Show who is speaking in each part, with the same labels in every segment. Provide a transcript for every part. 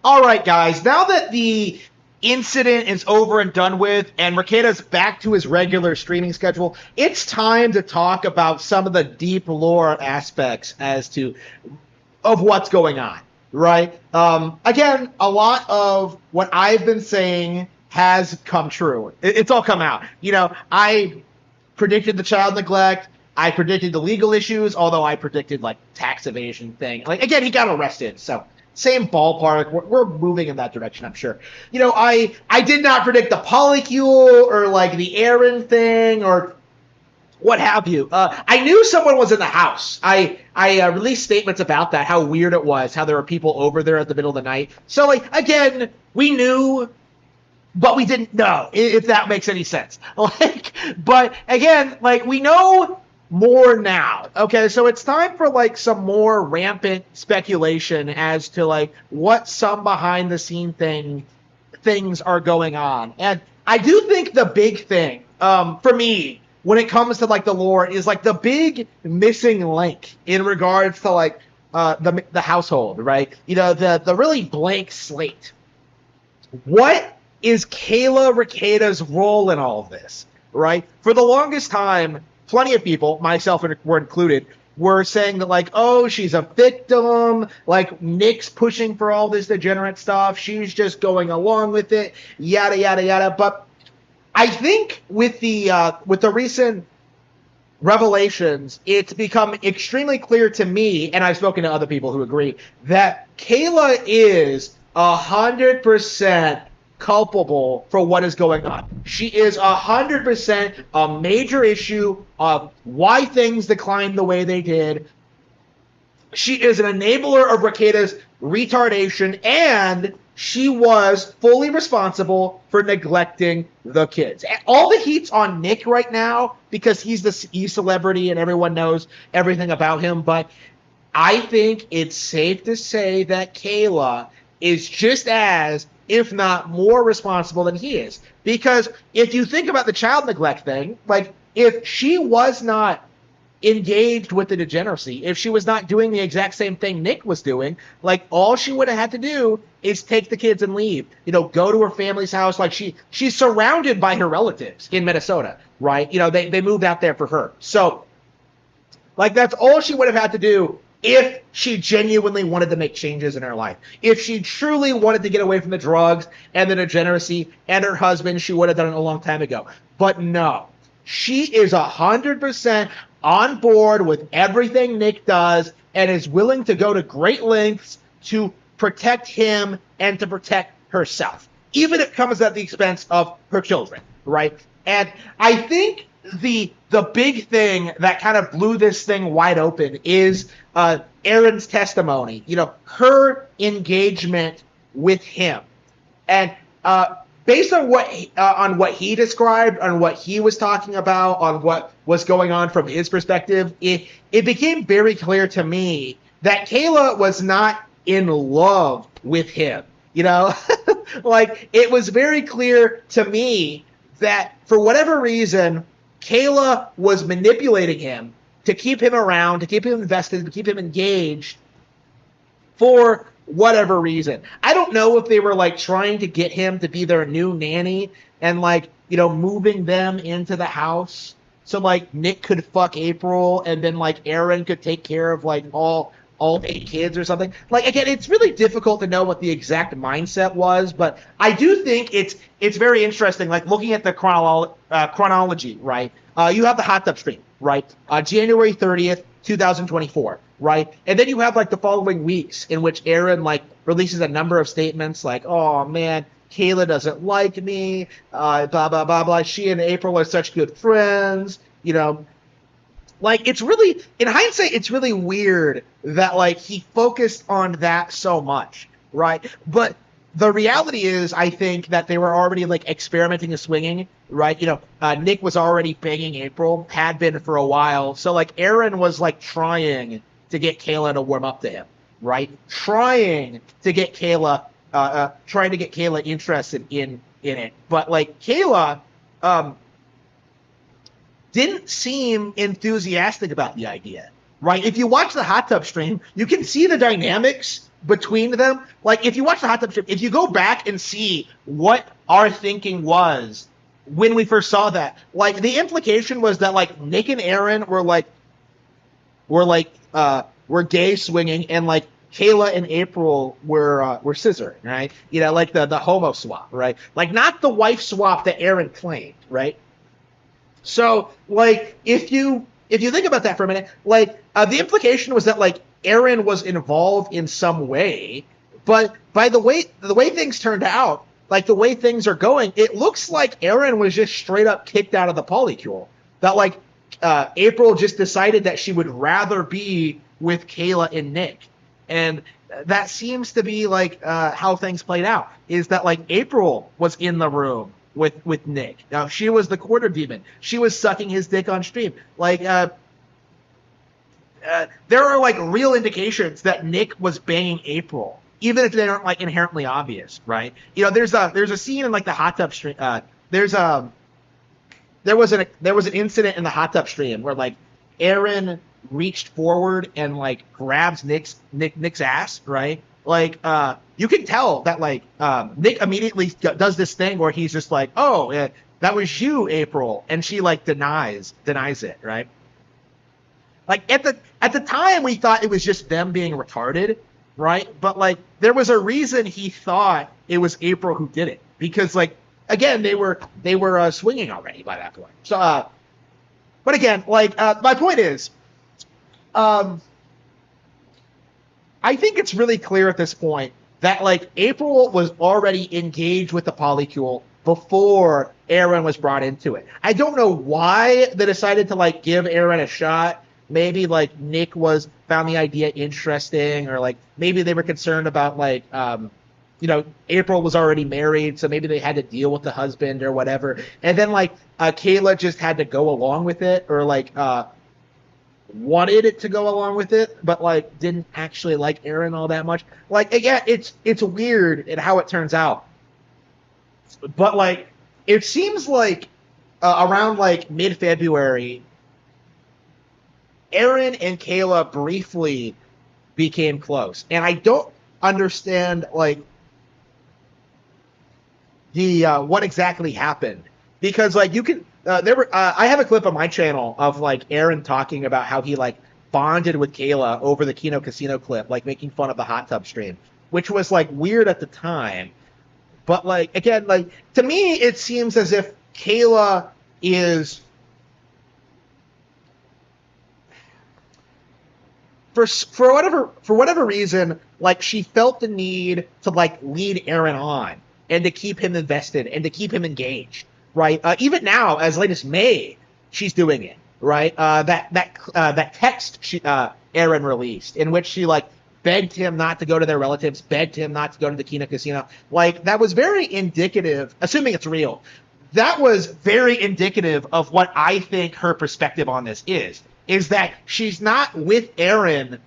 Speaker 1: All right, guys. Now that the incident is over and done with, and Rekieta's back to his regular streaming schedule, it's time to talk about some of the deep lore aspects as to of what's going on. Right? Again, a lot of what I've been saying has come true. It's all come out. I predicted the child neglect. I predicted the legal issues, although I predicted like tax evasion thing. Like again, he got arrested, so same ballpark. We're moving in that direction, I'm sure. I did not predict the polycule or like the Aaron thing or what have you. I knew someone was in the house. I released statements about that, how weird it was, how there were people over there at the middle of the night. So like again, we knew but we didn't know, if that makes any sense. But again, we know more now. Okay, so it's time for some more rampant speculation as to what some behind the scene things are going on. And I do think the big thing for me when it comes to the lore is the big missing link in regards to the household, right? The really blank slate. What is Kayla Rekieta's role in all of this, right? For the longest time, plenty of people, myself were included, were saying that oh, she's a victim, Nick's pushing for all this degenerate stuff, she's just going along with it, yada yada yada. But I think with the recent revelations, it's become extremely clear to me, and I've spoken to other people who agree, that Kayla is 100% culpable for what is going on. She is 100% a major issue of why things declined the way they did. She is an enabler of Rekieta's retardation, and she was fully responsible for neglecting the kids. All the heat's on Nick right now because he's the celebrity and everyone knows everything about him, but I think it's safe to say that Kayla is just as, if not more responsible than he is. Because if you think about the child neglect thing, if she was not engaged with the degeneracy, if she was not doing the exact same thing Nick was doing, all she would have had to do is take the kids and leave. Go to her family's house. She's surrounded by her relatives in Minnesota, right? They moved out there for her. So, that's all she would have had to do if she genuinely wanted to make changes in her life. If she truly wanted to get away from the drugs and the degeneracy and her husband, she would have done it a long time ago. But no, she is 100% on board with everything Nick does and is willing to go to great lengths to protect him and to protect herself, even if it comes at the expense of her children, right? And I think the big thing that kind of blew this thing wide open is Erin's testimony, her engagement with him. And based on what he described, on what he was talking about, on what was going on from his perspective, it became very clear to me that Kayla was not in love with him. It was very clear to me that for whatever reason, Kayla was manipulating him to keep him around, to keep him invested, to keep him engaged for whatever reason. I don't know if they were trying to get him to be their new nanny and moving them into the house so Nick could fuck April and then Erin could take care of all 8 kids or something. Again, it's really difficult to know what the exact mindset was, but I do think it's very interesting, looking at the chronology, right? You have the hot tub stream, right? January 30th, 2024, right? And then you have the following weeks in which Erin releases a number of statements oh man, Kayla doesn't like me, blah, blah, blah, blah. She and April are such good friends, it's really, in hindsight, it's really weird that he focused on that so much, right? But the reality is, I think that they were already experimenting and swinging, right? Nick was already banging April, had been for a while. So Erin was trying to get Kayla to warm up to him, right? Trying to get Kayla interested in it. But Kayla, didn't seem enthusiastic about the idea, right? If you watch the hot tub stream, you can see the dynamics between them. Like, if you watch the hot tub strip, if you go back and see what our thinking was when we first saw that, like, the implication was that, like, Nick and Aaron were gay swinging, and like Kayla and April were scissoring, right? You know, like the homo swap, right? Like, not the wife swap that Aaron claimed, right? So, like, if you think about that for a minute, like, the implication was that, like, Aaron was involved in some way, but by the way things turned out, like, the way things are going, it looks like Aaron was just straight up kicked out of the polycule. That, like, April just decided that she would rather be with Kayla and Nick, and that seems to be like how things played out. Is that, like, April was in the room with Nick? Now, she was the quarter demon. She was sucking his dick on stream. Like, there are, like, real indications that Nick was banging April, even if they aren't, like, inherently obvious, right? You know, there's a scene in, like, the hot tub stream. There was an incident in the hot tub stream where, like, Aaron reached forward and, like, grabs Nick's ass, right? Like, you can tell that, like, Nick immediately does this thing where he's just like, oh, that was you, April, and she, like, denies it, right? Like, at the time, we thought it was just them being retarded, right? But, like, there was a reason he thought it was April who did it, because, like, again, they were swinging already by that point. So, but again, like, my point is, I think it's really clear at this point that, like, April was already engaged with the polycule before Aaron was brought into it. I don't know why they decided to, like, give Aaron a shot. Maybe, like, Nick found the idea interesting, or, like, maybe they were concerned about, like, you know, April was already married, so maybe they had to deal with the husband or whatever. And then, like, Kayla just had to go along with it, or, like, wanted it to go along with it, but, like, didn't actually like Aaron all that much. Like, again, it's weird in how it turns out. But, like, it seems like around, like, mid-February, Aaron and Kayla briefly became close. And I don't understand, like, the what exactly happened, because, like, you can I have a clip on my channel of, like, Aaron talking about how he, like, bonded with Kayla over the Kino Casino clip, like, making fun of the hot tub stream, which was, like, weird at the time. But, like, again, like, to me, it seems as if Kayla is, for whatever reason, like, she felt the need to, like, lead Aaron on and to keep him invested and to keep him engaged, right? Even now, as late as May, she's doing it, right? That text Aaron released, in which she, like, begged him not to go to their relatives, begged him not to go to the Kino Casino. Like, that was very indicative, assuming it's real, that was very indicative of what I think her perspective on this is that she's not with Aaron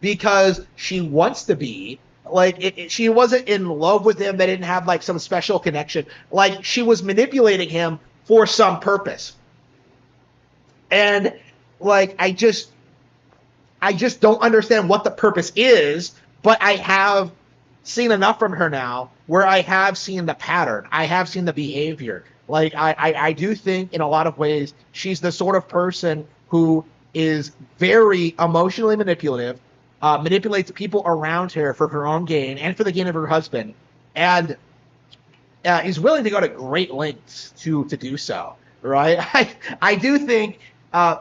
Speaker 1: because she wants to be. Like, she wasn't in love with him. They didn't have, like, some special connection. Like, she was manipulating him for some purpose. And, like, I just don't understand what the purpose is, but I have seen enough from her now where I have seen the pattern. I have seen the behavior. Like, I do think in a lot of ways she's the sort of person who is very emotionally manipulative, manipulates people around her for her own gain and for the gain of her husband, and is willing to go to great lengths to do so, right? I do think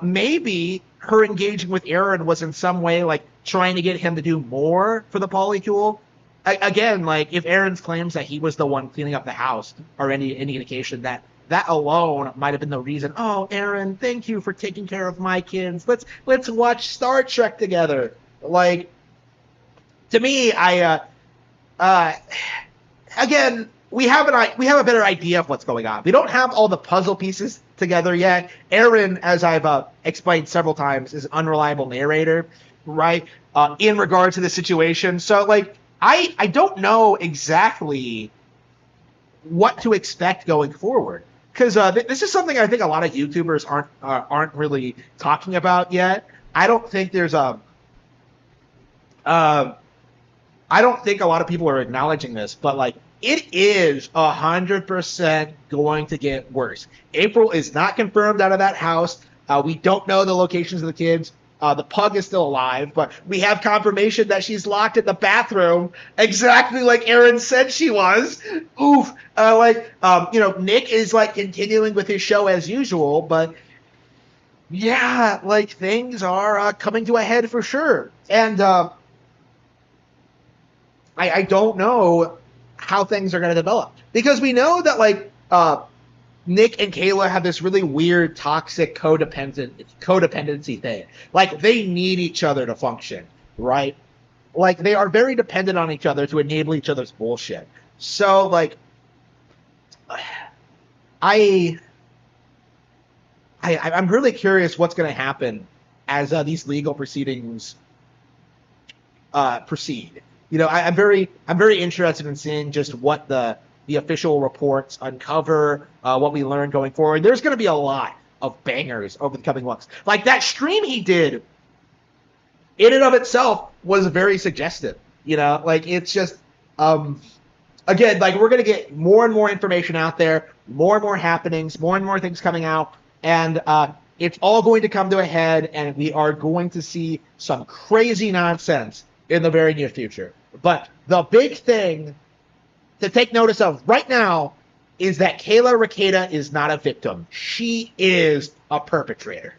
Speaker 1: maybe her engaging with Aaron was in some way, like, trying to get him to do more for the polycule. Again, like, if Aaron's claims that he was the one cleaning up the house are any indication, that alone might have been the reason. Oh, Aaron, thank you for taking care of my kids. Let's watch Star Trek together. Like, to me, again, we have a better idea of what's going on. We don't have all the puzzle pieces together yet. Aaron, as I've explained several times, is an unreliable narrator, right? In regards to the situation. So, like, I don't know exactly what to expect going forward, because this is something I think a lot of YouTubers aren't really talking about yet. I don't think there's I I don't think a lot of people are acknowledging this, but like it is 100% going to get worse. April is not confirmed out of that house. We don't know the locations of the kids. The pug is still alive, but we have confirmation that she's locked in the bathroom, exactly like Aaron said she was. Oof. Nick is like continuing with his show as usual, but yeah, like things are coming to a head for sure. And I don't know how things are going to develop because we know that like Nick and Kayla have this really weird toxic codependency thing. Like they need each other to function, right? Like they are very dependent on each other to enable each other's bullshit. So like I I'm really curious what's going to happen as these legal proceedings proceed. I'm very interested in seeing just what the official reports uncover, what we learn going forward. There's going to be a lot of bangers over the coming months. Like that stream he did, in and of itself, was very suggestive. Like it's just, again, like we're going to get more and more information out there, more and more happenings, more and more things coming out, and it's all going to come to a head, and we are going to see some crazy nonsense in the very near future. But the big thing to take notice of right now is that Kayla Rekieta is not a victim. She is a perpetrator.